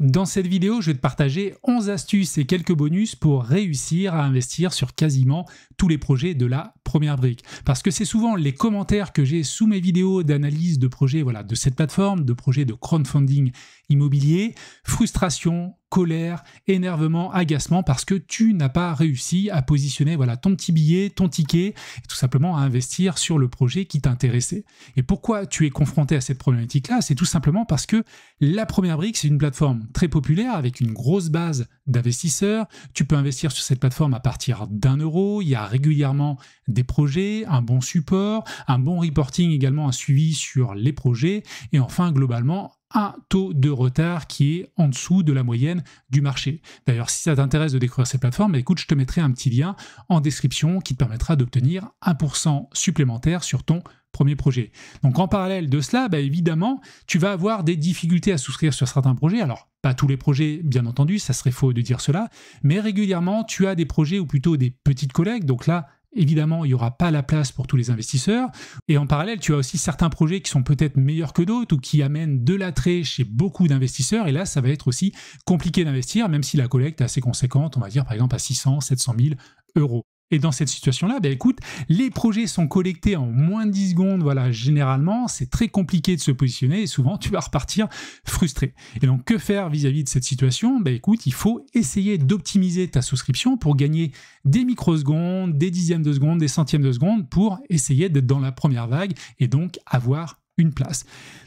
Dans cette vidéo, je vais te partager 11 astuces et quelques bonus pour réussir à investir sur quasiment tous les projets de la première brique. Parce que c'est souvent les commentaires que j'ai sous mes vidéos d'analyse de projets de cette plateforme, de projets de crowdfunding immobilier, frustration, colère, énervement, agacement parce que tu n'as pas réussi à positionner ton petit billet, ton ticket, et tout simplement à investir sur le projet qui t'intéressait. Et pourquoi tu es confronté à cette problématique-là? C'est tout simplement parce que la première brique, c'est une plateforme très populaire avec une grosse base d'investisseurs. Tu peux investir sur cette plateforme à partir d'1 €. Il y a régulièrement des projets, un bon support, un bon reporting également, un suivi sur les projets et enfin globalement un taux de retard qui est en dessous de la moyenne du marché. D'ailleurs, si ça t'intéresse de découvrir ces plateformes, écoute, je te mettrai un petit lien en description qui te permettra d'obtenir 1% supplémentaire sur ton premier projet. Donc en parallèle de cela, évidemment, tu vas avoir des difficultés à souscrire sur certains projets. Alors, pas tous les projets, bien entendu, ça serait faux de dire cela, mais régulièrement, tu as des projets ou plutôt des petites collectes. Donc là, évidemment, il n'y aura pas la place pour tous les investisseurs. Et en parallèle, tu as aussi certains projets qui sont peut-être meilleurs que d'autres ou qui amènent de l'attrait chez beaucoup d'investisseurs. Et là, ça va être aussi compliqué d'investir, même si la collecte est assez conséquente, on va dire par exemple à 600 000, 700 000 €. Et dans cette situation-là, écoute, les projets sont collectés en moins de 10 secondes, généralement, c'est très compliqué de se positionner et souvent, tu vas repartir frustré. Et donc, que faire vis-à-vis de cette situation? Écoute, il faut essayer d'optimiser ta souscription pour gagner des microsecondes, des dixièmes de seconde, des centièmes de seconde pour essayer d'être dans la première vague et donc avoir une place.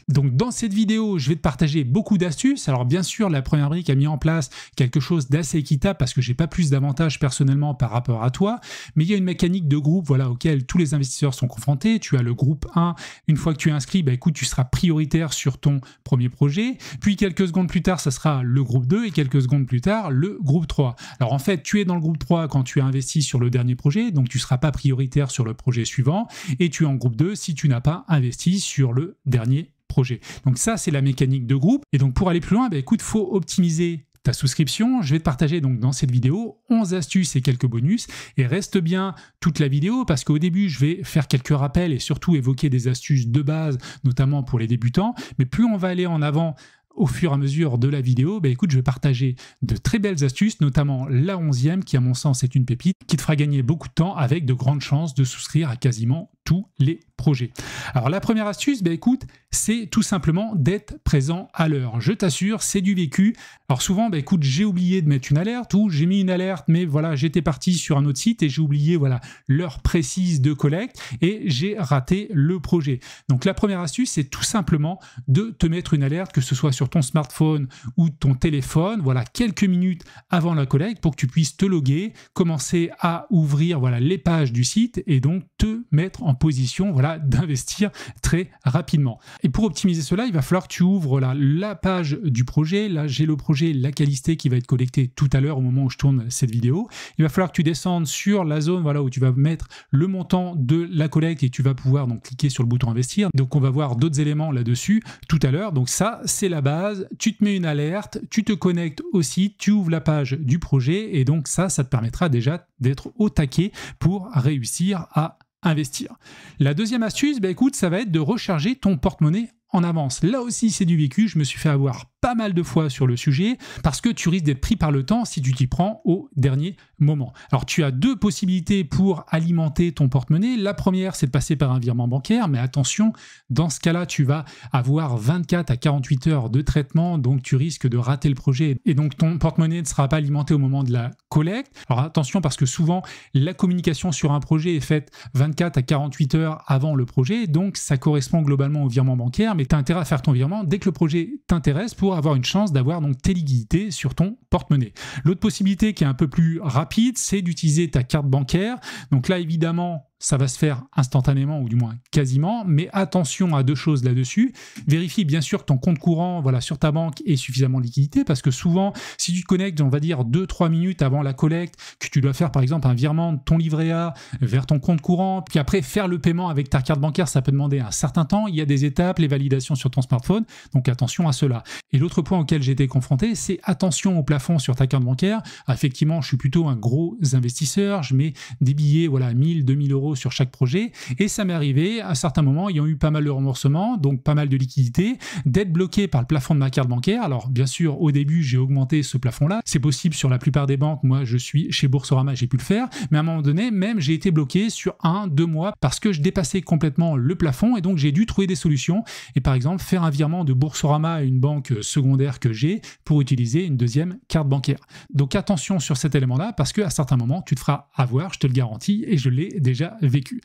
Donc dans cette vidéo, je vais te partager beaucoup d'astuces. Alors bien sûr, la première brique a mis en place quelque chose d'assez équitable parce que j'ai pas plus d'avantages personnellement par rapport à toi, mais il y a une mécanique de groupe auquel tous les investisseurs sont confrontés. Tu as le groupe 1, une fois que tu es inscrit, écoute, tu seras prioritaire sur ton premier projet, puis quelques secondes plus tard, ça sera le groupe 2 et quelques secondes plus tard, le groupe 3. Alors en fait, tu es dans le groupe 3 quand tu as investi sur le dernier projet, donc tu seras pas prioritaire sur le projet suivant, et tu es en groupe 2 si tu n'as pas investi sur le dernier projet. Donc ça, c'est la mécanique de groupe. Et donc pour aller plus loin, écoute, faut optimiser ta souscription. Je vais te partager donc dans cette vidéo 11 astuces et quelques bonus. Et reste bien toute la vidéo parce qu'au début, je vais faire quelques rappels et surtout évoquer des astuces de base, notamment pour les débutants. Mais plus on va aller en avant au fur et à mesure de la vidéo, écoute, je vais partager de très belles astuces, notamment la 11e, qui à mon sens est une pépite, qui te fera gagner beaucoup de temps avec de grandes chances de souscrire à quasiment tous les projets. Alors la première astuce, écoute, c'est tout simplement d'être présent à l'heure. Je t'assure, c'est du vécu. Alors souvent, écoute, j'ai oublié de mettre une alerte ou j'ai mis une alerte, mais j'étais parti sur un autre site et j'ai oublié l'heure précise de collecte et j'ai raté le projet. Donc la première astuce, c'est tout simplement de te mettre une alerte, que ce soit sur ton smartphone ou ton téléphone, quelques minutes avant la collecte pour que tu puisses te loguer, commencer à ouvrir les pages du site et donc te mettre en position d'investir très rapidement. Et pour optimiser cela, il va falloir que tu ouvres la page du projet. Là, j'ai le projet Lacalisté qui va être collecté tout à l'heure au moment où je tourne cette vidéo. Il va falloir que tu descendes sur la zone où tu vas mettre le montant de la collecte et tu vas pouvoir donc cliquer sur le bouton investir. Donc on va voir d'autres éléments là-dessus tout à l'heure. Donc ça, c'est la base. Tu te mets une alerte, tu te connectes au site, tu ouvres la page du projet et donc ça te permettra déjà d'être au taquet pour réussir à investir. La deuxième astuce, écoute, ça va être de recharger ton porte-monnaie en avance. Là aussi, c'est du vécu. Je me suis fait avoir pas mal de fois sur le sujet parce que tu risques d'être pris par le temps si tu t'y prends au dernier moment. Alors, tu as deux possibilités pour alimenter ton porte-monnaie. La première, c'est de passer par un virement bancaire, mais attention, dans ce cas-là, tu vas avoir 24 à 48 heures de traitement, donc tu risques de rater le projet et donc ton porte-monnaie ne sera pas alimenté au moment de la collecte. Alors attention parce que souvent, la communication sur un projet est faite 24 à 48 heures avant le projet, donc ça correspond globalement au virement bancaire, mais tu as intérêt à faire ton virement dès que le projet t'intéresse pour avoir une chance d'avoir donc tes liquidités sur ton porte-monnaie. L'autre possibilité qui est un peu plus rapide, c'est d'utiliser ta carte bancaire. Donc là, évidemment, ça va se faire instantanément ou du moins quasiment, mais attention à deux choses là-dessus. Vérifie bien sûr que ton compte courant sur ta banque est suffisamment de liquidité parce que souvent, si tu te connectes, on va dire 2-3 minutes avant la collecte, que tu dois faire par exemple un virement de ton livret A vers ton compte courant, puis après faire le paiement avec ta carte bancaire, ça peut demander un certain temps. Il y a des étapes, les validations sur ton smartphone, donc attention à cela. Et l'autre point auquel j'ai été confronté, c'est attention au plafond sur ta carte bancaire. Effectivement, je suis plutôt un gros investisseur, je mets des billets 1000, 2000 € € sur chaque projet. Et ça m'est arrivé à certains moments, ayant eu pas mal de remboursements, donc pas mal de liquidités, d'être bloqué par le plafond de ma carte bancaire. Alors bien sûr, au début, j'ai augmenté ce plafond-là. C'est possible sur la plupart des banques. Moi, je suis chez Boursorama, j'ai pu le faire. Mais à un moment donné, même, j'ai été bloqué sur 1-2 mois parce que je dépassais complètement le plafond et donc j'ai dû trouver des solutions. Et par exemple, faire un virement de Boursorama à une banque secondaire que j'ai pour utiliser une deuxième carte bancaire. Donc attention sur cet élément-là parce qu'à certains moments, tu te feras avoir, je te le garantis, et je l'ai déjà vécu.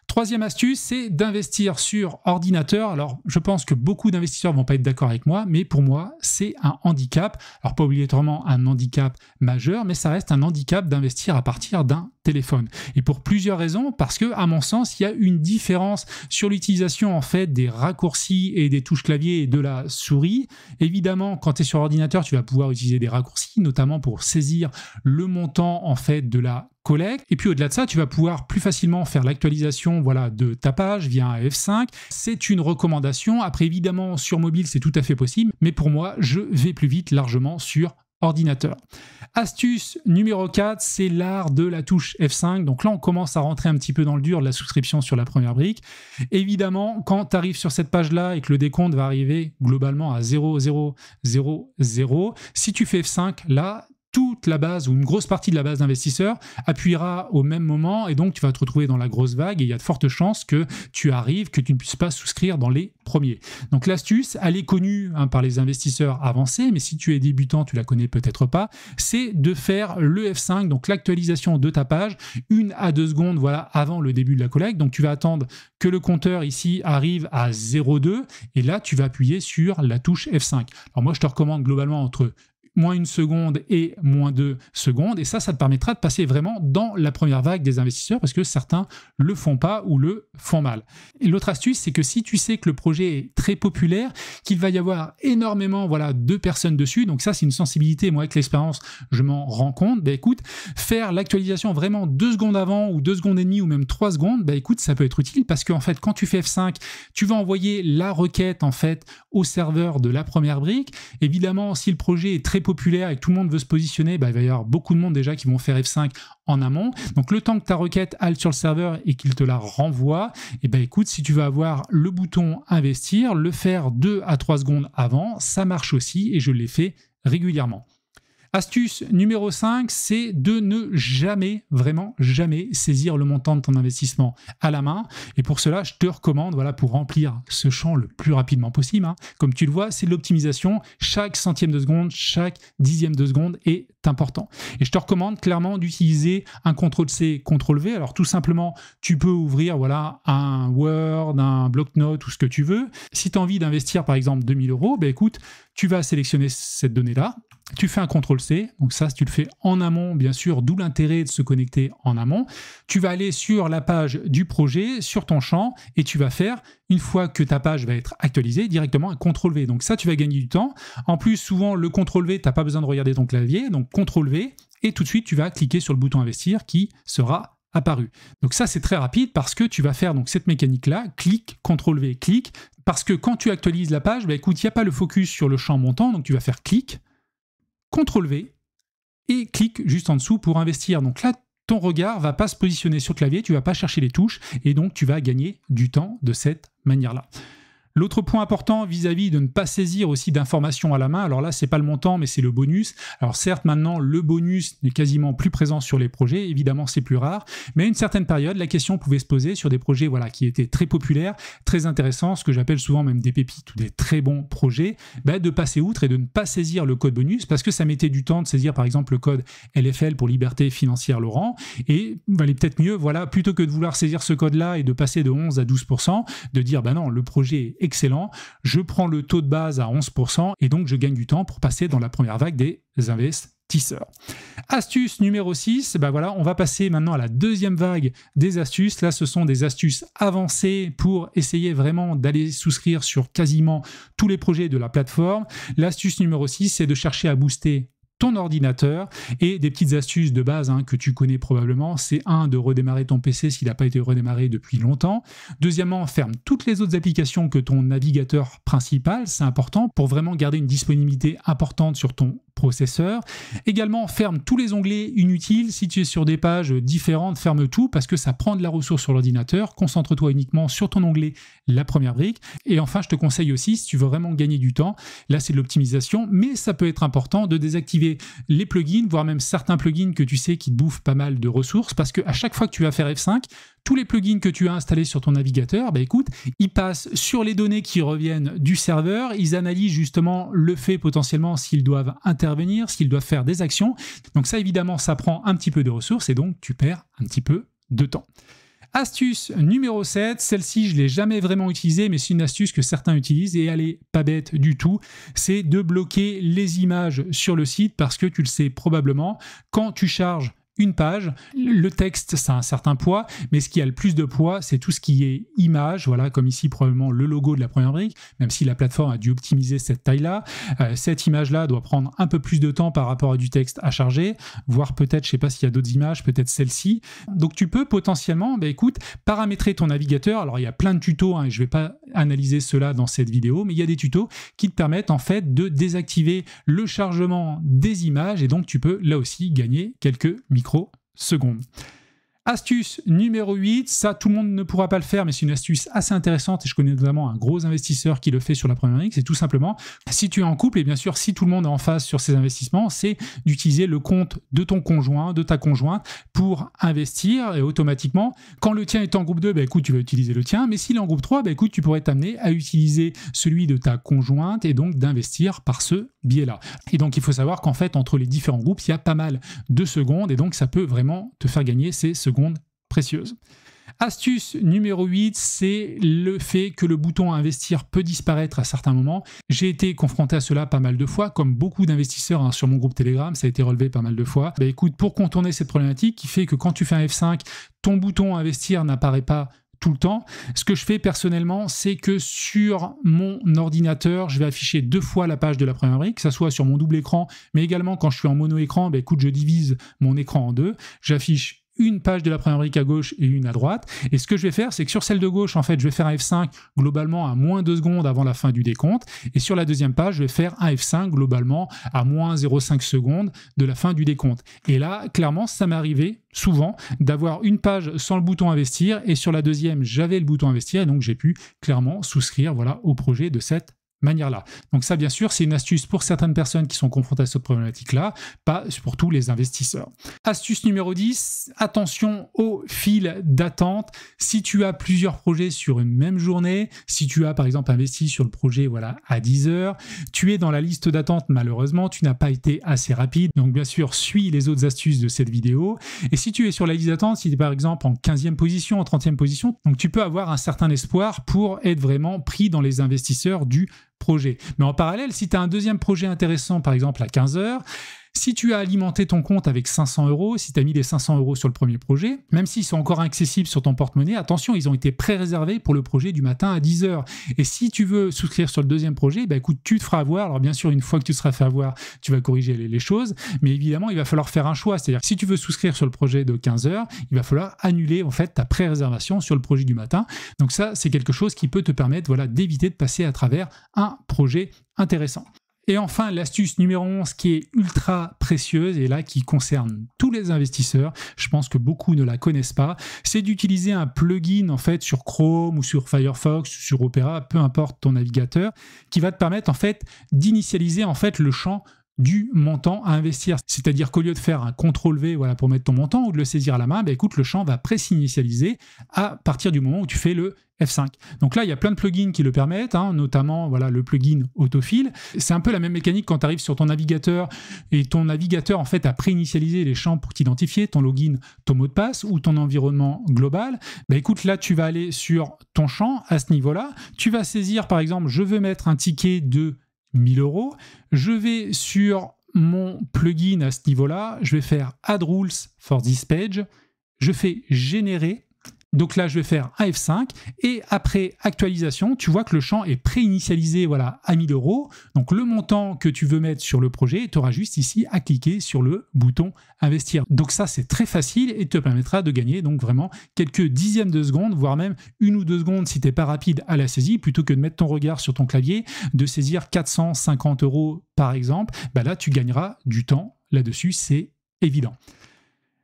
Troisième astuce, c'est d'investir sur ordinateur. Alors, je pense que beaucoup d'investisseurs vont pas être d'accord avec moi, mais pour moi, c'est un handicap. Alors, pas obligatoirement un handicap majeur, mais ça reste un handicap d'investir à partir d'un téléphone. Et pour plusieurs raisons, parce que, à mon sens, il y a une différence sur l'utilisation, en fait, des raccourcis et des touches clavier et de la souris. Évidemment, quand tu es sur ordinateur, tu vas pouvoir utiliser des raccourcis, notamment pour saisir le montant, en fait, de la collecte. Et puis au-delà de ça, tu vas pouvoir plus facilement faire l'actualisation de ta page via un F5. C'est une recommandation. Après, évidemment, sur mobile, c'est tout à fait possible. Mais pour moi, je vais plus vite largement sur ordinateur. Astuce numéro 4, c'est l'art de la touche F5. Donc là, on commence à rentrer un petit peu dans le dur de la souscription sur la première brique. Évidemment, quand tu arrives sur cette page-là et que le décompte va arriver globalement à 0,000, si tu fais F5, là, toute la base ou une grosse partie de la base d'investisseurs appuiera au même moment et donc tu vas te retrouver dans la grosse vague et il y a de fortes chances que tu arrives, que tu ne puisses pas souscrire dans les premiers. Donc l'astuce, elle est connue par les investisseurs avancés, mais si tu es débutant, tu la connais peut-être pas, c'est de faire le F5, donc l'actualisation de ta page, 1 à 2 secondes avant le début de la collecte. Donc tu vas attendre que le compteur ici arrive à 0,2 et là tu vas appuyer sur la touche F5. Alors moi je te recommande globalement entre -1 seconde et -2 secondes. Et ça te permettra de passer vraiment dans la première vague des investisseurs parce que certains le font pas ou le font mal. Et l'autre astuce, c'est que si tu sais que le projet est très populaire, qu'il va y avoir énormément de personnes dessus, donc ça c'est une sensibilité, moi avec l'expérience, je m'en rends compte, écoute, faire l'actualisation vraiment 2 secondes avant ou 2 secondes et demie ou même 3 secondes, écoute, ça peut être utile parce qu'en fait, quand tu fais F5, tu vas envoyer la requête en fait au serveur de la première brique. Évidemment, si le projet est très populaire et que tout le monde veut se positionner, il va y avoir beaucoup de monde déjà qui vont faire F5 en amont. Donc le temps que ta requête halte sur le serveur et qu'il te la renvoie, écoute, si tu veux avoir le bouton investir, le faire 2 à 3 secondes avant, ça marche aussi et je l'ai fait régulièrement. Astuce numéro 5, c'est de ne jamais, vraiment jamais saisir le montant de ton investissement à la main. Et pour cela, je te recommande, pour remplir ce champ le plus rapidement possible, comme tu le vois, c'est de l'optimisation. Chaque centième de seconde, chaque dixième de seconde est important. Et je te recommande clairement d'utiliser un CTRL-C, CTRL-V. Alors tout simplement, tu peux ouvrir un Word, un bloc-notes ou ce que tu veux. Si tu as envie d'investir par exemple 2 000 €, écoute, tu vas sélectionner cette donnée-là. Tu fais un CTRL-C, donc ça, tu le fais en amont, bien sûr, d'où l'intérêt de se connecter en amont. Tu vas aller sur la page du projet, sur ton champ, et tu vas faire, une fois que ta page va être actualisée, directement un CTRL-V. Donc ça, tu vas gagner du temps. En plus, souvent, le CTRL-V, tu n'as pas besoin de regarder ton clavier, donc CTRL-V, et tout de suite, tu vas cliquer sur le bouton investir qui sera apparu. Donc ça, c'est très rapide parce que tu vas faire cette mécanique-là, clic, CTRL-V, clic, parce que quand tu actualises la page, écoute, il n'y a pas le focus sur le champ montant, donc tu vas faire clic, CTRL-V et clique juste en dessous pour investir. Donc là, ton regard va pas se positionner sur le clavier, tu vas pas chercher les touches et donc tu vas gagner du temps de cette manière-là. L'autre point important vis-à-vis de ne pas saisir aussi d'informations à la main, alors là, c'est pas le montant, mais c'est le bonus. Alors certes, maintenant, le bonus n'est quasiment plus présent sur les projets, évidemment, c'est plus rare, mais à une certaine période, la question pouvait se poser sur des projets qui étaient très populaires, très intéressants, ce que j'appelle souvent même des pépites ou des très bons projets, de passer outre et de ne pas saisir le code bonus, parce que ça mettait du temps de saisir, par exemple, le code LFL pour Liberté Financière Laurent, et il valait peut-être mieux, plutôt que de vouloir saisir ce code-là et de passer de 11 à 12%, de dire, non, le projet est excellent, je prends le taux de base à 11% et donc je gagne du temps pour passer dans la première vague des investisseurs. Astuce numéro 6, on va passer maintenant à la deuxième vague des astuces. Là, ce sont des astuces avancées pour essayer vraiment d'aller souscrire sur quasiment tous les projets de la plateforme. L'astuce numéro 6, c'est de chercher à booster ton ordinateur et des petites astuces de base que tu connais probablement, c'est de redémarrer ton PC s'il n'a pas été redémarré depuis longtemps. Deuxièmement, ferme toutes les autres applications que ton navigateur principal, c'est important pour vraiment garder une disponibilité importante sur ton processeur. Également, ferme tous les onglets inutiles. Si tu es sur des pages différentes, ferme tout parce que ça prend de la ressource sur l'ordinateur. Concentre-toi uniquement sur ton onglet la première brique. Et enfin, je te conseille aussi, si tu veux vraiment gagner du temps, là c'est de l'optimisation, mais ça peut être important de désactiver les plugins, voire même certains plugins que tu sais qui te bouffent pas mal de ressources, parce qu'à chaque fois que tu vas faire F5, tous les plugins que tu as installés sur ton navigateur, bah écoute, ils passent sur les données qui reviennent du serveur, ils analysent justement le fait potentiellement s'ils doivent intervenir, s'ils doivent faire des actions. Donc ça évidemment, ça prend un petit peu de ressources et donc tu perds un petit peu de temps. Astuce numéro 7, celle-ci je ne l'ai jamais vraiment utilisée, mais c'est une astuce que certains utilisent et elle n'est pas bête du tout, c'est de bloquer les images sur le site parce que tu le sais probablement, quand tu charges une page, le texte ça a un certain poids, mais ce qui a le plus de poids c'est tout ce qui est image, voilà, comme ici probablement le logo de la première brique, même si la plateforme a dû optimiser cette taille-là, cette image-là doit prendre un peu plus de temps par rapport à du texte à charger, voire peut-être, je sais pas s'il y a d'autres images, peut-être celle-ci. Donc tu peux potentiellement, écoute, paramétrer ton navigateur, alors il y a plein de tutos, et je vais pas analyser cela dans cette vidéo, mais il y a des tutos qui te permettent en fait de désactiver le chargement des images, et donc tu peux là aussi gagner quelques microsecondes. Astuce numéro 8, ça tout le monde ne pourra pas le faire, mais c'est une astuce assez intéressante et je connais notamment un gros investisseur qui le fait sur la première brique, c'est tout simplement, si tu es en couple et bien sûr si tout le monde est en phase sur ces investissements, c'est d'utiliser le compte de ton conjoint, de ta conjointe pour investir et automatiquement, quand le tien est en groupe 2, écoute, tu vas utiliser le tien, mais s'il est en groupe 3, écoute, tu pourrais t'amener à utiliser celui de ta conjointe et donc d'investir par ce biais-là. Et donc il faut savoir qu'en fait, entre les différents groupes, il y a pas mal de secondes et donc ça peut vraiment te faire gagner ces secondes précieuses. Astuce numéro 8, c'est le fait que le bouton investir peut disparaître à certains moments. J'ai été confronté à cela pas mal de fois, comme beaucoup d'investisseurs sur mon groupe Telegram, ça a été relevé pas mal de fois. Écoute, pour contourner cette problématique qui fait que quand tu fais un F5, ton bouton investir n'apparaît pas tout le temps. Ce que je fais personnellement, c'est que sur mon ordinateur, je vais afficher 2 fois la page de la première brique, que ce soit sur mon double écran, mais également quand je suis en mono écran, écoute, je divise mon écran en 2, j'affiche une page de la première brique à gauche et une à droite. Et ce que je vais faire, c'est que sur celle de gauche, en fait, je vais faire un F5 globalement à moins 2 secondes avant la fin du décompte. Et sur la deuxième page, je vais faire un F5 globalement à moins 0,5 secondes de la fin du décompte. Et là, clairement, ça m'est arrivé souvent d'avoir une page sans le bouton investir et sur la deuxième, j'avais le bouton investir et donc j'ai pu clairement souscrire, voilà, au projet de cette manière-là. Donc ça, bien sûr, c'est une astuce pour certaines personnes qui sont confrontées à cette problématique-là, pas pour tous les investisseurs. Astuce numéro 10, attention aux files d'attente. Si tu as plusieurs projets sur une même journée, si tu as par exemple investi sur le projet voilà, à 10 heures, tu es dans la liste d'attente malheureusement, tu n'as pas été assez rapide. Donc bien sûr, suis les autres astuces de cette vidéo. Et si tu es sur la liste d'attente, si tu es par exemple en 15e position, en 30e position, donc tu peux avoir un certain espoir pour être vraiment pris dans les investisseurs du projet. Mais en parallèle, si tu as un deuxième projet intéressant, par exemple à 15 heures, si tu as alimenté ton compte avec 500 €, si tu as mis les 500 € sur le premier projet, même s'ils sont encore accessibles sur ton porte-monnaie, attention, ils ont été pré-réservés pour le projet du matin à 10 heures. Et si tu veux souscrire sur le deuxième projet, écoute, tu te feras avoir. Alors bien sûr, une fois que tu te seras fait avoir, tu vas corriger les choses, mais évidemment, il va falloir faire un choix. C'est-à-dire que si tu veux souscrire sur le projet de 15 heures, il va falloir annuler en fait ta pré-réservation sur le projet du matin. Donc ça, c'est quelque chose qui peut te permettre voilà, d'éviter de passer à travers un projet intéressant. Et enfin, l'astuce numéro 11 qui est ultra précieuse et là qui concerne tous les investisseurs, je pense que beaucoup ne la connaissent pas, c'est d'utiliser un plugin en fait sur Chrome ou sur Firefox ou sur Opera, peu importe ton navigateur, qui va te permettre en fait d'initialiser en fait le champ du montant à investir. C'est-à-dire qu'au lieu de faire un CTRL-V voilà, pour mettre ton montant ou de le saisir à la main, écoute, le champ va pré-s'initialiser à partir du moment où tu fais le F5. Donc là, il y a plein de plugins qui le permettent, notamment voilà, le plugin autofill. C'est un peu la même mécanique quand tu arrives sur ton navigateur et ton navigateur en fait a pré-initialisé les champs pour t'identifier, ton login, ton mot de passe ou ton environnement global. Écoute, là, tu vas aller sur ton champ à ce niveau-là. Tu vas saisir, par exemple, je veux mettre un ticket de 1000 €. Je vais sur mon plugin à ce niveau-là. Je vais faire Add Rules for this page. Je fais générer. Donc là, je vais faire un F5 et après actualisation, tu vois que le champ est pré-initialisé voilà, à 1000 €. Donc le montant que tu veux mettre sur le projet, tu auras juste ici à cliquer sur le bouton investir. Donc ça, c'est très facile et te permettra de gagner donc vraiment quelques dixièmes de seconde, voire même 1 ou 2 secondes si tu n'es pas rapide à la saisie, plutôt que de mettre ton regard sur ton clavier, de saisir 450 € par exemple, bah là tu gagneras du temps là-dessus, c'est évident.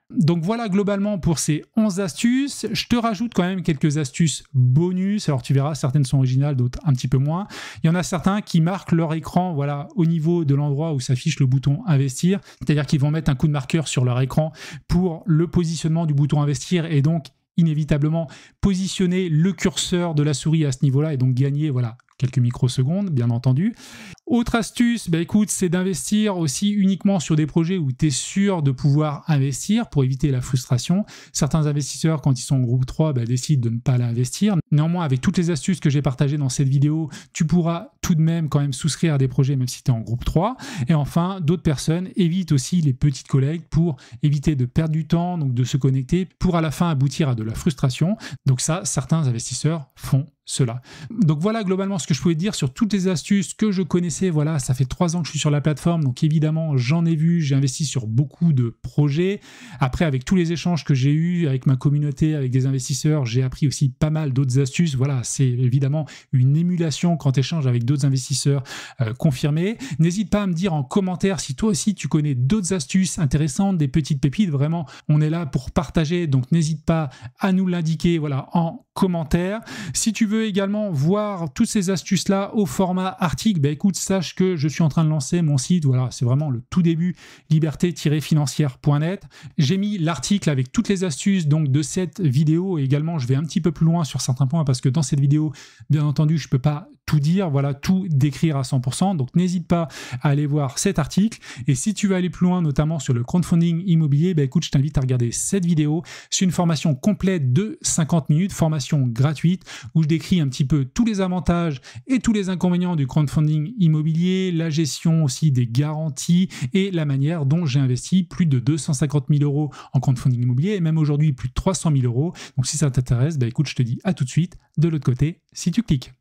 Donc voilà globalement pour ces 11 astuces. Je te rajoute quand même quelques astuces bonus. Alors tu verras, certaines sont originales, d'autres un petit peu moins. Il y en a certains qui marquent leur écran voilà, au niveau de l'endroit où s'affiche le bouton investir. C'est-à-dire qu'ils vont mettre un coup de marqueur sur leur écran pour le positionnement du bouton investir et donc inévitablement positionner le curseur de la souris à ce niveau-là et donc gagner voilà, quelques microsecondes, bien entendu. Autre astuce, bah écoute, c'est d'investir aussi uniquement sur des projets où tu es sûr de pouvoir investir pour éviter la frustration. Certains investisseurs, quand ils sont en groupe 3, bah, décident de ne pas l'investir. Néanmoins, avec toutes les astuces que j'ai partagées dans cette vidéo, tu pourras tout de même quand même souscrire à des projets même si tu es en groupe 3. Et enfin, d'autres personnes évitent aussi les petites collectes pour éviter de perdre du temps, donc de se connecter, pour à la fin aboutir à de la frustration. Donc ça, certains investisseurs font cela. Donc voilà globalement ce que je pouvais te dire sur toutes les astuces que je connaissais. Voilà, ça fait 3 ans que je suis sur la plateforme, donc évidemment j'en ai vu, j'ai investi sur beaucoup de projets. Après, avec tous les échanges que j'ai eus avec ma communauté, avec des investisseurs, j'ai appris aussi pas mal d'autres astuces. Voilà, c'est évidemment une émulation quand tu échanges avec d'autres investisseurs confirmés. N'hésite pas à me dire en commentaire si toi aussi tu connais d'autres astuces intéressantes, des petites pépites. Vraiment, on est là pour partager, donc n'hésite pas à nous l'indiquer voilà, en commentaire. Si tu veux également voir toutes ces astuces-là au format article, bah écoute, sache que je suis en train de lancer mon site. Voilà, c'est vraiment le tout début, liberté-financière.net. J'ai mis l'article avec toutes les astuces donc de cette vidéo et également je vais un petit peu plus loin sur certains points parce que dans cette vidéo, bien entendu, je ne peux pas tout dire, voilà, tout décrire à 100%. Donc n'hésite pas à aller voir cet article. Et si tu veux aller plus loin, notamment sur le crowdfunding immobilier, bah écoute, je t'invite à regarder cette vidéo. C'est une formation complète de 50 minutes, formation gratuite, où je décris un petit peu tous les avantages et tous les inconvénients du crowdfunding immobilier, la gestion aussi des garanties et la manière dont j'ai investi plus de 250 000 € en crowdfunding immobilier et même aujourd'hui plus de 300 000 €. Donc si ça t'intéresse, bah écoute, je te dis à tout de suite de l'autre côté si tu cliques.